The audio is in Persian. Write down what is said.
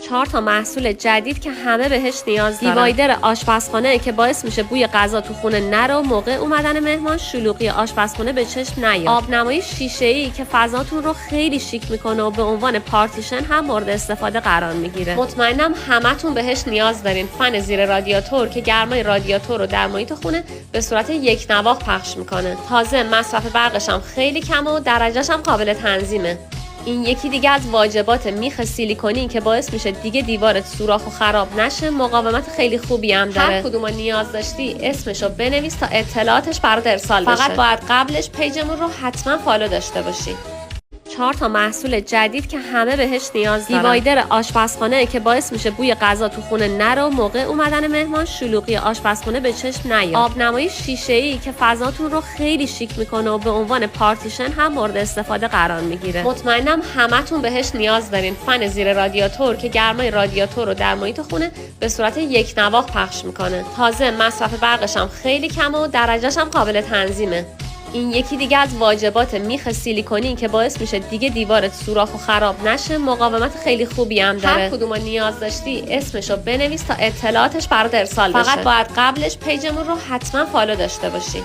4 تا محصول جدید که همه بهش نیاز دارن. دیوایدر آشپزخانه که باعث میشه بوی غذا تو خونه نره، موقع اومدن مهمان شلوغی آشپزخونه به چشم نیاد. آبنمای شیشه‌ای که فضاتون رو خیلی شیک میکنه و به عنوان پارتیشن هم مورد استفاده قرار میگیره. مطمئنم همتون بهش نیاز دارین. فن زیر رادیاتور که گرمای رادیاتور رو در محیط خونه به صورت یک نواخت پخش میکنه. تازه مصرف برقش هم خیلی کمه و درجه‌ش هم قابل تنظیمه. این یکی دیگه از واجبات میخ سیلیکونی که باعث میشه دیگه دیوارت سوراخ و خراب نشه. مقاومت خیلی خوبی هم داره. هر کدوم نیاز داشتی اسمشو بنویس تا اطلاعاتش برات ارسال بشه. فقط باید قبلش پیجمون رو حتما فالو داشته باشی. 4 تا محصول جدید که همه بهش نیاز دارن. دیوایدر آشپزخانه که باعث میشه بوی غذا تو خونه نره، موقع اومدن مهمان شلوغی آشپزخونه به چشم نیاد. آبنمای شیشه‌ای که فضاتون رو خیلی شیک میکنه و به عنوان پارتیشن هم مورد استفاده قرار میگیره. مطمئنم همتون بهش نیاز دارین. فن زیر رادیاتور که گرمای رادیاتور رو در محیط خونه به صورت یک نواخت پخش میکنه. تازه مصرف برقش هم خیلی کمه و درجه‌ش هم قابل تنظیمه. این یکی دیگه از واجبات میخ سیلیکونی که باعث میشه دیگه دیوارت سوراخ و خراب نشه. مقاومت خیلی خوبی هم داره. هر کدوم نیاز داشتی اسمشو بنویس تا اطلاعاتش برات ارسال بشه. فقط باید قبلش پیجمون رو حتما فالو داشته باشی.